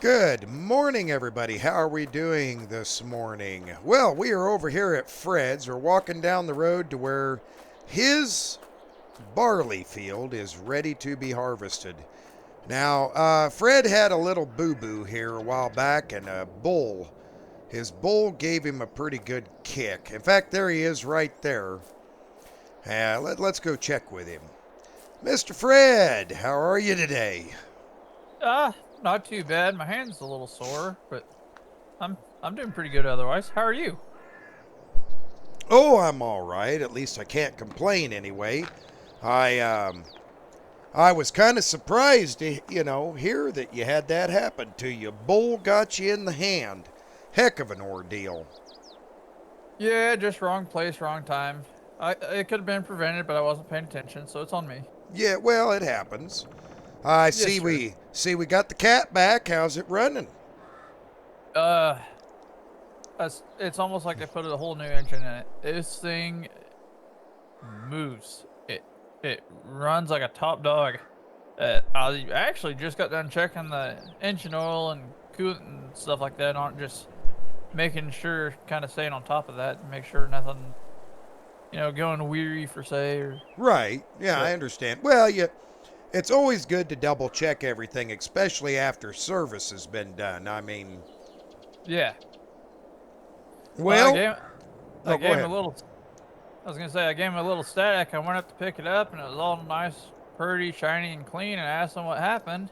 Good morning, everybody. How are we doing this morning? Well, we are over here at Fred's. We're walking down the road to where his barley field is ready to be harvested. Now, Fred had a little boo-boo here a while back, and his bull gave him a pretty good kick. In fact, there he is right there. Let's go check with him. Mr. Fred, how are you today? Not too bad. My hand's a little sore, but I'm doing pretty good otherwise. How are you? Oh, I'm all right. At least I can't complain anyway. I was kind of surprised to, hear that you had that happen to you. Bull got you in the hand. Heck of an ordeal. Yeah, just wrong place, wrong time. It could have been prevented, but I wasn't paying attention, so it's on me. Yeah, well, it happens. I Yes, see sir. we got the cat back. How's it running? Uh, it's almost like they put a whole new engine in it. This thing moves. It runs like a top dog. I actually just got done checking the engine oil and coolant and stuff like that on it, just making sure, kind of staying on top of that, and make sure nothing, going weary for say or. Right. Yeah, I But understand. Well, it's always good to double check everything, especially after service has been done. I mean, yeah, well, well, I oh, go gave him a ahead. little. I was gonna say I gave him a little static. I went up to pick it up, and it was all nice, pretty, shiny, and clean. And I asked them what happened,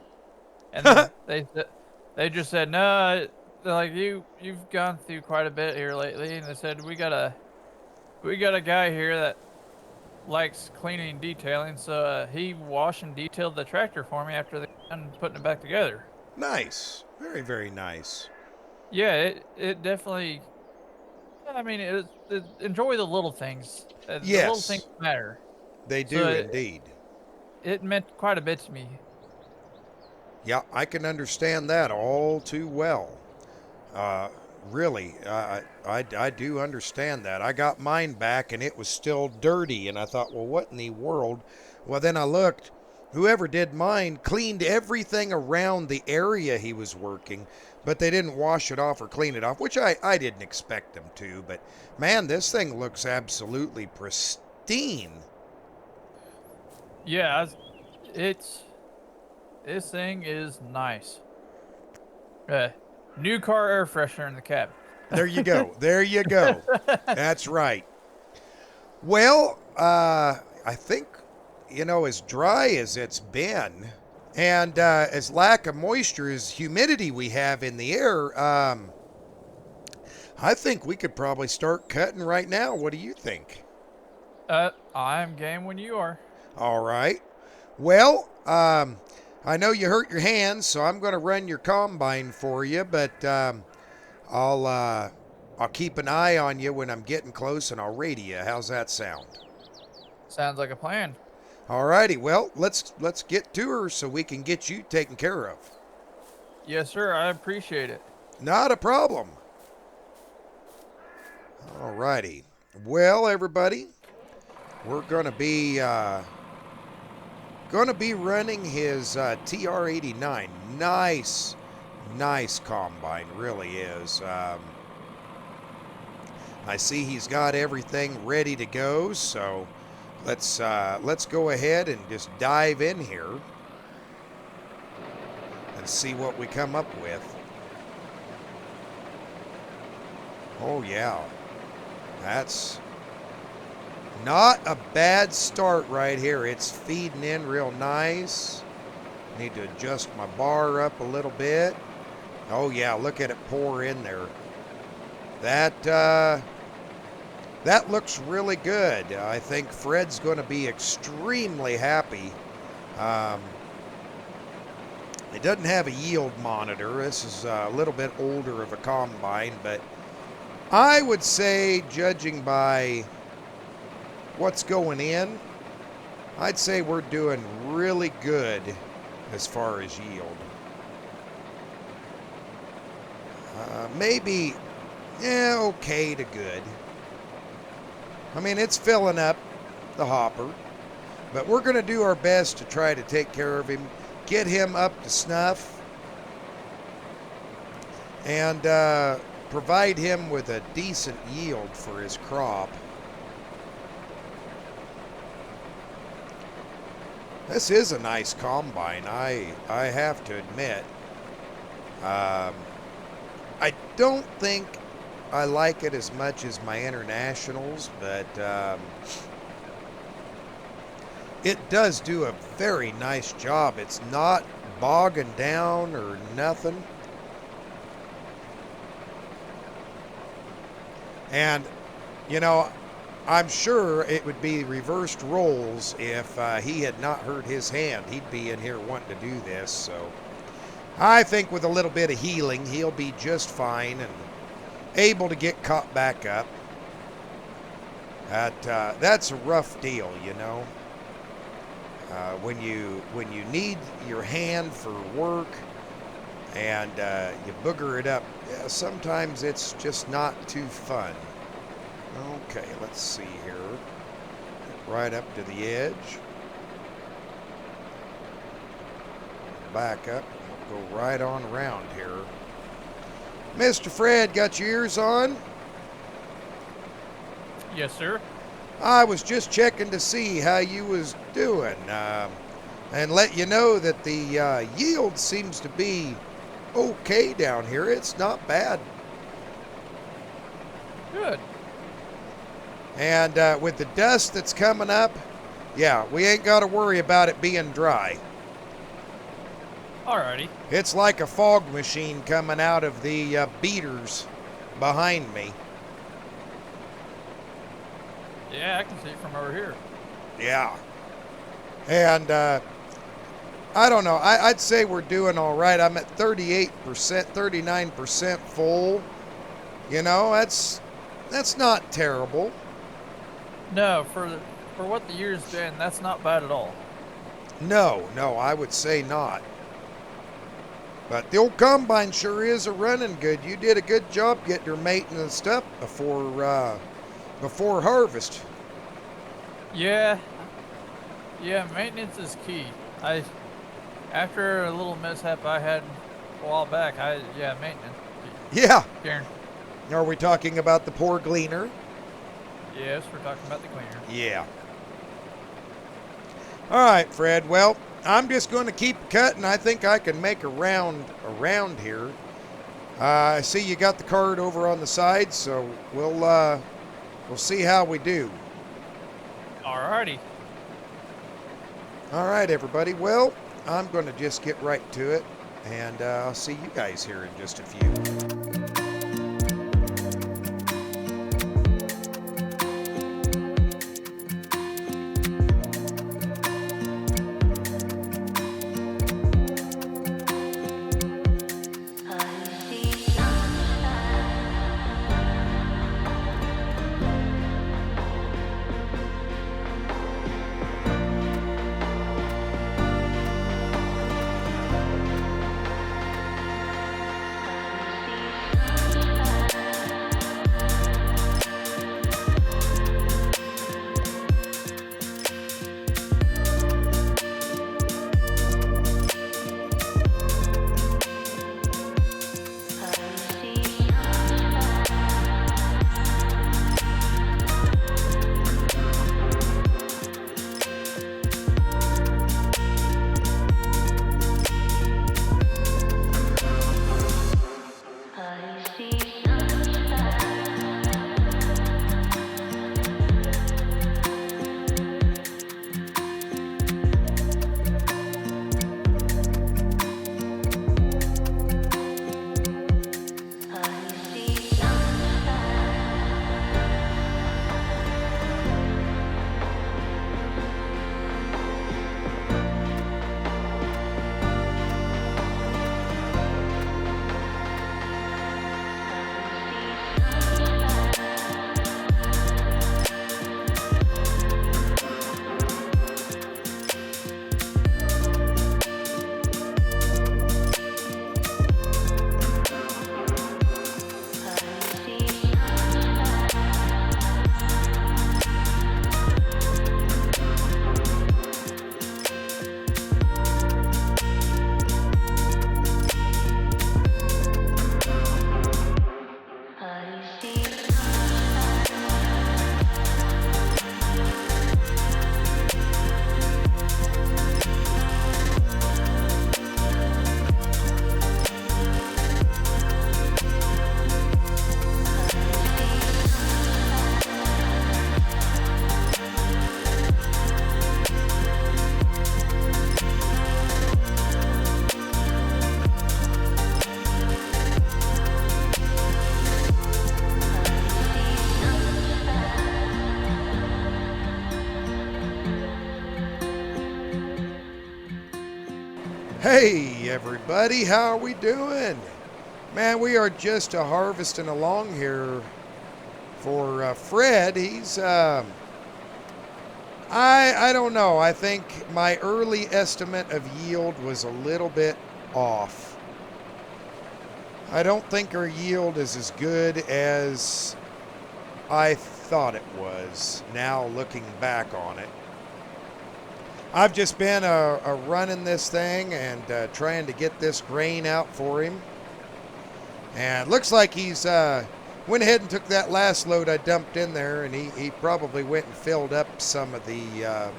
and they just said no. They're like you've gone through quite a bit here lately, and they said we got a guy here that likes cleaning and detailing, so he washed and detailed the tractor for me after they done putting it back together. Nice. Very, very nice. Yeah, it definitely. I mean, enjoy the little things. The little things Yes, matter. they So do indeed. it meant quite a bit to me. Yeah, I can understand that all too well. Uh, really, I do understand that. I got mine back and it was still dirty, and I thought, well, what in the world? Well, then I looked. Whoever did mine cleaned everything around the area he was working, but they didn't wash it off or clean it off, which I didn't expect them to. But man, this thing looks absolutely pristine. Yeah, it's this thing is nice. Uh, New car air freshener in the cab. There you go. There you go. That's right. Well, I think, as dry as it's been and as lack of moisture as humidity we have in the air, I think we could probably start cutting right now. What do you think? I'm game when you are. All right. Well, I know you hurt your hands, so I'm going to run your combine for you, but I'll uh, I'll keep an eye on you when I'm getting close, and I'll radio you. How's that sound? Sounds like a plan. All righty. Well, let's get to her so we can get you taken care of. Yes, sir. I appreciate it. Not a problem. All righty. Well, everybody, we're gonna be running his TR89. Nice, nice combine, really is. I see he's got everything ready to go, so let's go ahead and just dive in here and see what we come up with. Oh yeah, that's not a bad start right here. It's feeding in real nice. Need to adjust my bar up a little bit. Oh yeah, look at it pour in there. That looks really good. I think Fred's going to be extremely happy. It doesn't have a yield monitor. This is a little bit older of a combine, but I would say, judging by what's going in, I'd say we're doing really good as far as yield. Maybe, okay to good. I mean, it's filling up the hopper, but we're going to do our best to try to take care of him, get him up to snuff, and provide him with a decent yield for his crop. This is a nice combine, I have to admit. I don't think I like it as much as my Internationals, but it does do a very nice job. It's not bogging down or nothing. And, you know, I'm sure it would be reversed roles if he had not hurt his hand. He'd be in here wanting to do this. So I think with a little bit of healing, he'll be just fine and able to get caught back up. That's a rough deal, you know. When you need your hand for work and you booger it up, yeah, sometimes it's just not too fun. Okay, let's see here. Right up to the edge. Back up. We'll go right on around here. Mr. Fred, got your ears on? Yes, sir. I was just checking to see how you was doing, and let you know that the yield seems to be okay down here. It's not bad. Good. And with the dust that's coming up, yeah, we ain't got to worry about it being dry. Alrighty. It's like a fog machine coming out of the beaters behind me. Yeah, I can see it from over here. Yeah. And I don't know. I'd say we're doing all right. I'm at 38%, 39% full. You know, that's not terrible. No, for what the year's been, that's not bad at all. No, I would say not. But the old combine sure is a running good. You did a good job getting your maintenance stuff before harvest. Yeah, maintenance is key. After a little mishap I had a while back, maintenance. Yeah. Karen. Are we talking about the poor gleaner? Yes, we're talking about the cleaner. Yeah. All right, Fred. Well, I'm just going to keep cutting. I think I can make a round around here. I see you got the card over on the side, so we'll see how we do. Alrighty. All right, everybody. Well, I'm going to just get right to it, and I'll see you guys here in just a few. Hey everybody, how are we doing? Man, we are just harvesting along here for Fred. He's I don't know. I think my early estimate of yield was a little bit off. I don't think our yield is as good as I thought it was. Now looking back on it, I've just been running this thing and trying to get this grain out for him. And it looks like he's went ahead and took that last load I dumped in there, and he probably went and filled up some of the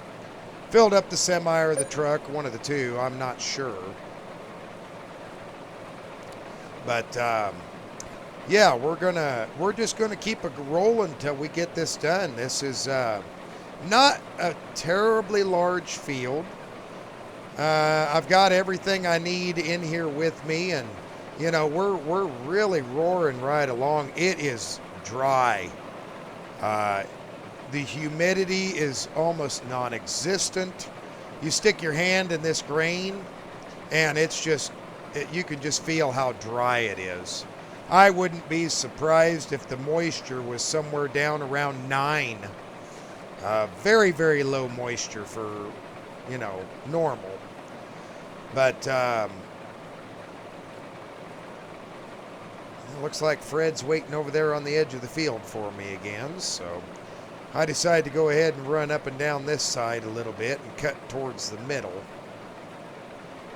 filled up the semi or the truck, one of the two. I'm not sure. But yeah, we're just gonna keep it rolling until we get this done. This is not a terribly large field. I've got everything I need in here with me, and you know we're really roaring right along. It is dry. The humidity is almost non-existent. You stick your hand in this grain, and it's just you can just feel how dry it is. I wouldn't be surprised if the moisture was somewhere down around 9. Very, very low moisture for, you know, normal. But it looks like Fred's waiting over there on the edge of the field for me again. So I decided to go ahead and run up and down this side a little bit and cut towards the middle.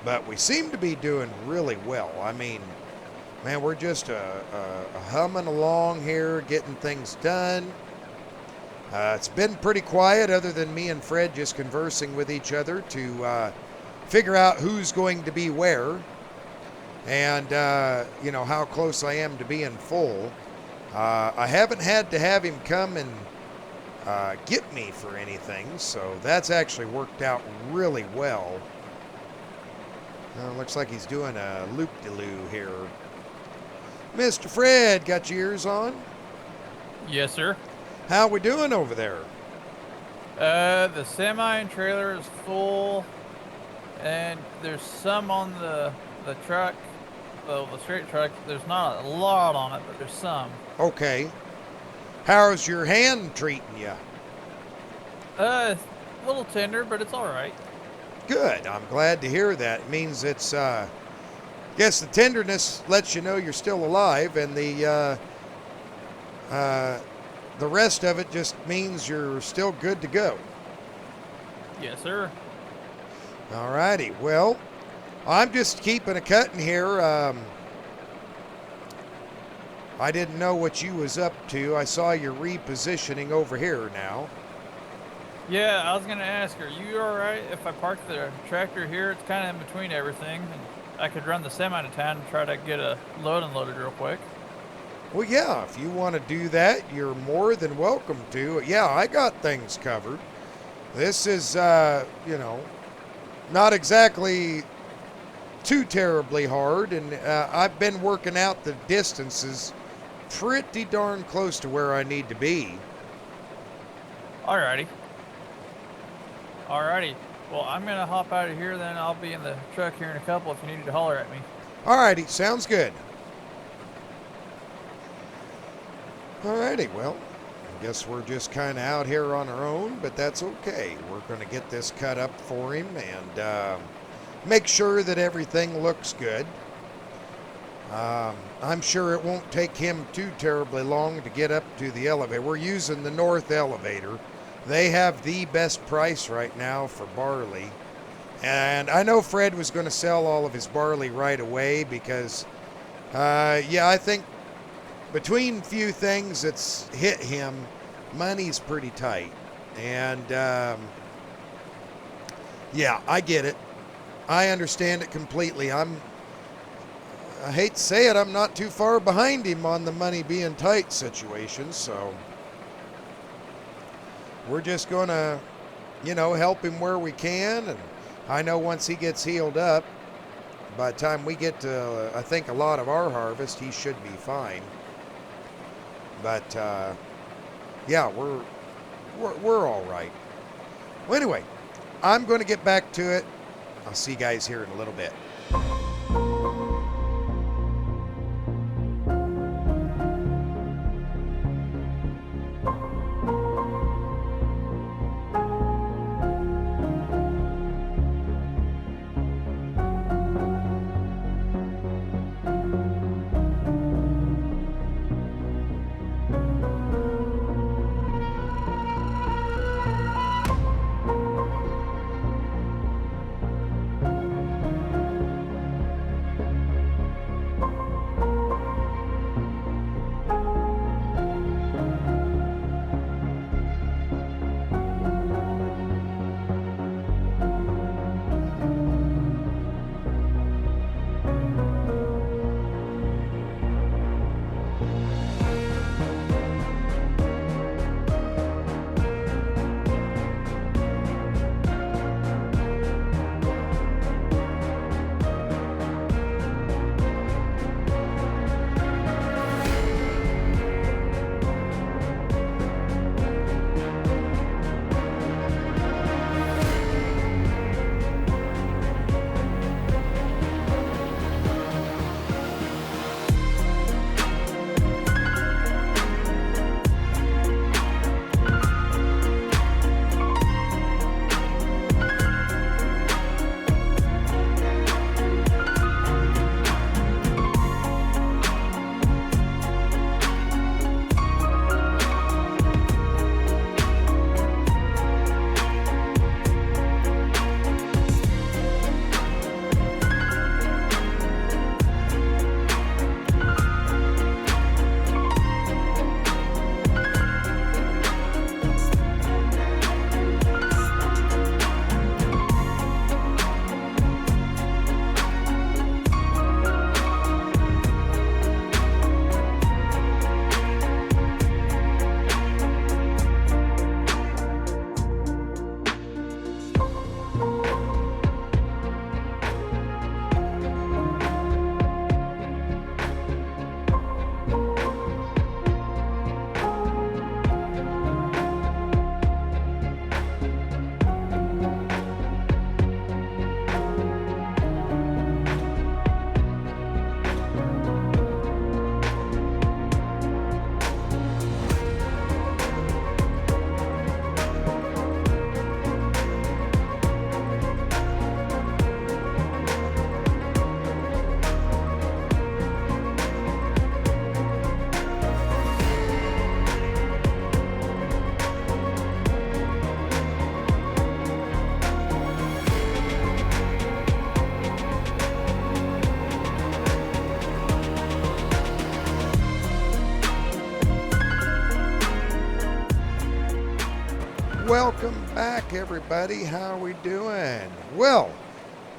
But we seem to be doing really well. I mean, man, we're just humming along here, getting things done. It's been pretty quiet other than me and Fred just conversing with each other to figure out who's going to be where and, you know, how close I am to being full. I haven't had to have him come and get me for anything, so that's actually worked out really well. Looks like he's doing a loop-de-loo here. Mr. Fred, got your ears on? Yes, sir. How we doing over there? The semi and trailer is full, and there's some on the truck. Well, the straight truck, there's not a lot on it, but there's some. Okay. How's your hand treating you? A little tender, but it's all right. Good. I'm glad to hear that. It means it's, guess the tenderness lets you know you're still alive, and the rest of it just means you're still good to go. Yes, sir. All righty. Well, I'm just keeping a cutting here. I didn't know what you was up to. I saw you repositioning over here now. Yeah, I was gonna ask, are you all right if I park the tractor here? It's kind of in between everything, and I could run the semi to town and try to get a load unloaded real quick. Well, yeah, if you want to do that, you're more than welcome to. Yeah, I got things covered. This is, you know, not exactly too terribly hard, and I've been working out the distances pretty darn close to where I need to be. Alrighty. Alrighty. Well, I'm gonna hop out of here, then I'll be in the truck here in a couple if you needed to holler at me. Alrighty, sounds good. Alrighty, well, I guess we're just kind of out here on our own, but that's okay. We're going to get this cut up for him and make sure that everything looks good. I'm sure it won't take him too terribly long to get up to the elevator. We're using the north elevator. They have the best price right now for barley. And I know Fred was going to sell all of his barley right away because, yeah, I think between few things that's hit him, money's pretty tight. And, yeah, I get it. I understand it completely. I hate to say it, I'm not too far behind him on the money being tight situation, so we're just going to, you know, help him where we can. And I know once he gets healed up, by the time we get to, I think, a lot of our harvest, he should be fine. But, yeah, we're all right. Well, anyway, I'm going to get back to it. I'll see you guys here in a little bit. Welcome back, everybody. How are we doing? Well,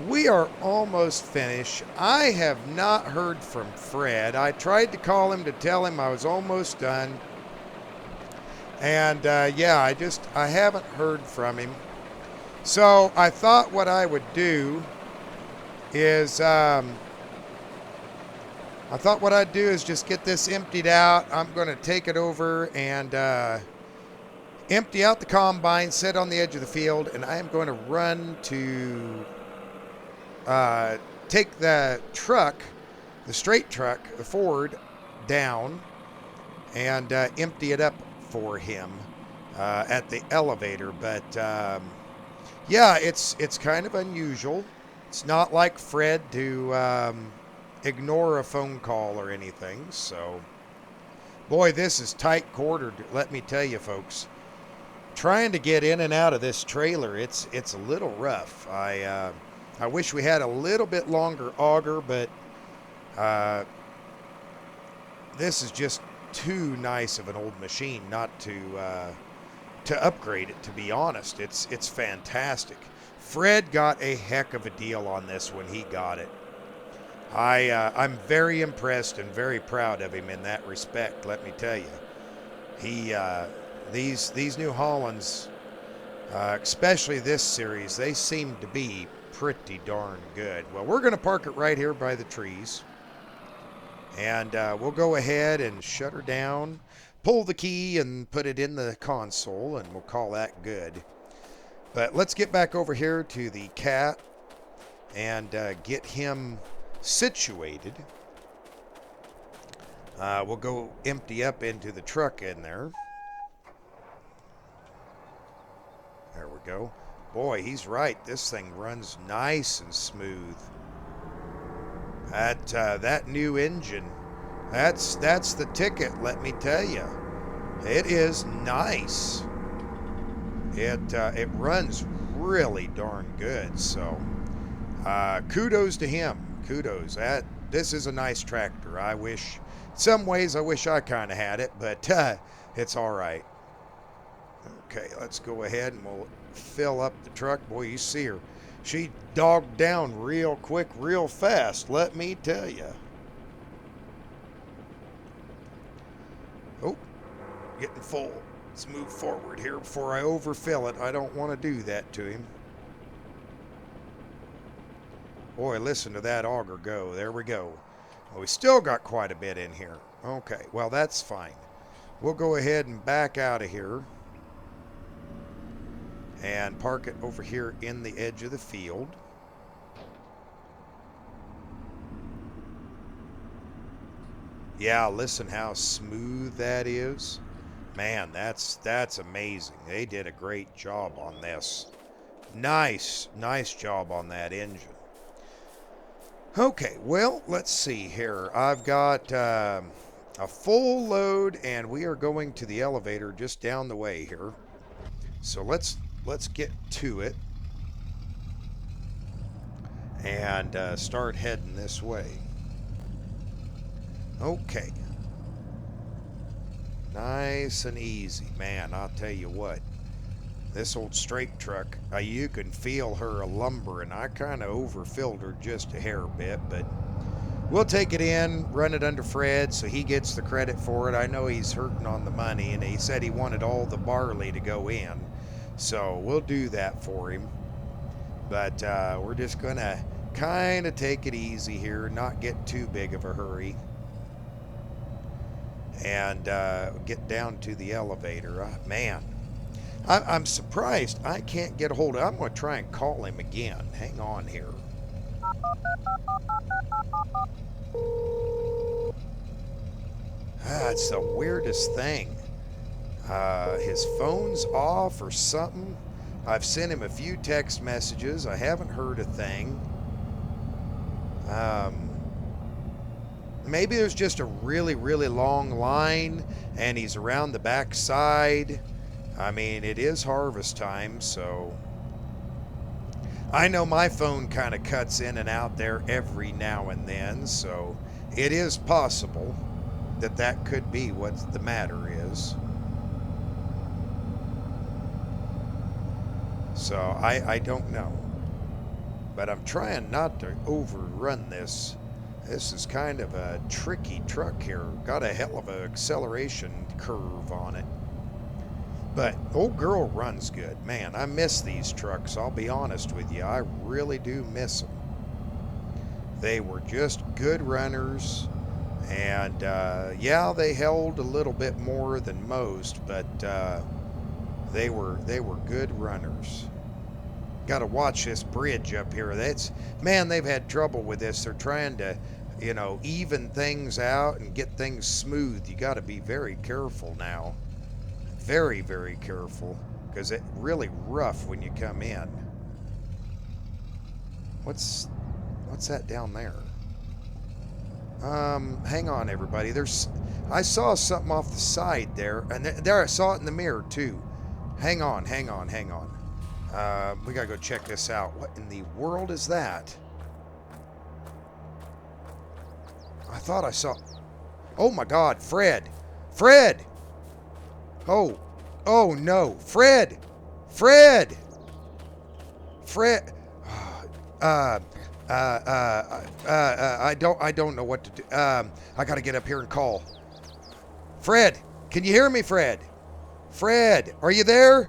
we are almost finished. I have not heard from Fred. I tried to call him to tell him I was almost done. And yeah, I haven't heard from him. So I thought what I would do is, just get this emptied out. I'm going to take it over and empty out the combine, sit on the edge of the field, and I am going to run to take the truck, the straight truck, the Ford, down and empty it up for him at the elevator. But yeah, it's kind of unusual. It's not like Fred to ignore a phone call or anything. So, boy, this is tight quartered. Let me tell you, folks. Trying to get in and out of this trailer, it's a little rough. I wish we had a little bit longer auger, but this is just too nice of an old machine not to upgrade it. To be honest, it's fantastic. Fred got a heck of a deal on this when he got it. I'm very impressed and very proud of him in that respect. Let me tell you, he. These New Hollands, especially this series, they seem to be pretty darn good. Well, we're going to park it right here by the trees. And we'll go ahead and shut her down, pull the key, and put it in the console, and we'll call that good. But let's get back over here to the cat. and get him situated. We'll go empty up into the truck in there. There we go. Boy, he's right. This thing runs nice and smooth. That new engine, that's the ticket, let me tell you. It is nice. It runs really darn good. So kudos to him. Kudos. This is a nice tractor. Some ways I wish I kind of had it, but it's all right. Okay, let's go ahead and we'll fill up the truck. Boy, you see her. She dogged down real quick, real fast, let me tell you. Oh, getting full. Let's move forward here before I overfill it. I don't want to do that to him. Boy, listen to that auger go. There we go. Well, we still got quite a bit in here. Okay, well, that's fine. We'll go ahead and back out of here and park it over here in the edge of the field. Yeah, listen how smooth that is. Man, that's amazing. They did a great job on this. Nice job on that engine. Okay, well, let's see here. I've got a full load, and we are going to the elevator just down the way here. So let's get to it and start heading this way. Okay. Nice and easy. Man, I'll tell you what. This old straight truck, you can feel her lumbering. I kind of overfilled her just a hair bit, but we'll take it in, run it under Fred so he gets the credit for it. I know he's hurting on the money, and he said he wanted all the barley to go in. So we'll do that for him. But we're just going to kind of take it easy here, not get too big of a hurry. And get down to the elevator. Man, I'm surprised I can't get a hold of him. I'm going to try and call him again. Hang on here. It's the weirdest thing. His phone's off or something. I've sent him a few text messages. I haven't heard a thing. Maybe there's just a really long line and he's around the back side. I mean, it is harvest time, so I know my phone kind of cuts in and out there every now and then, so it is possible that could be what the matter is. So I don't know, but I'm trying not to overrun this. This is kind of a tricky truck here. Got a hell of an acceleration curve on it. But old girl runs good. Man, I miss these trucks. I'll be honest with you. I really do miss them. They were just good runners. And yeah, they held a little bit more than most, but they were good runners. Got to watch this bridge up here. Man, they've had trouble with this. They're trying to, even things out and get things smooth. You got to be very careful now. Very careful, because it's really rough when you come in. What's that down there? Hang on, everybody. I saw something off the side there, and there I saw it in the mirror too. Hang on. We gotta go check this out. What in the world is that? I thought I saw... Oh my God, Fred! Oh no, Fred! I don't know what to do. I gotta get up here and call. Fred, can you hear me, Fred? Fred, are you there?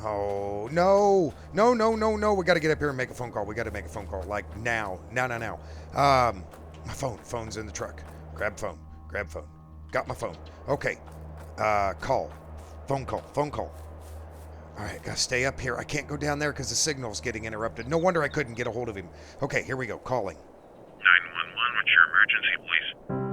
Oh, no. We gotta get up here and make a phone call. We gotta make a phone call, like now. My phone's in the truck. Grab phone. Got my phone. Okay. Phone call. All right, gotta stay up here. I can't go down there because the signal's getting interrupted. No wonder I couldn't get a hold of him. Okay, here we go. Calling. 911, what's your emergency, please?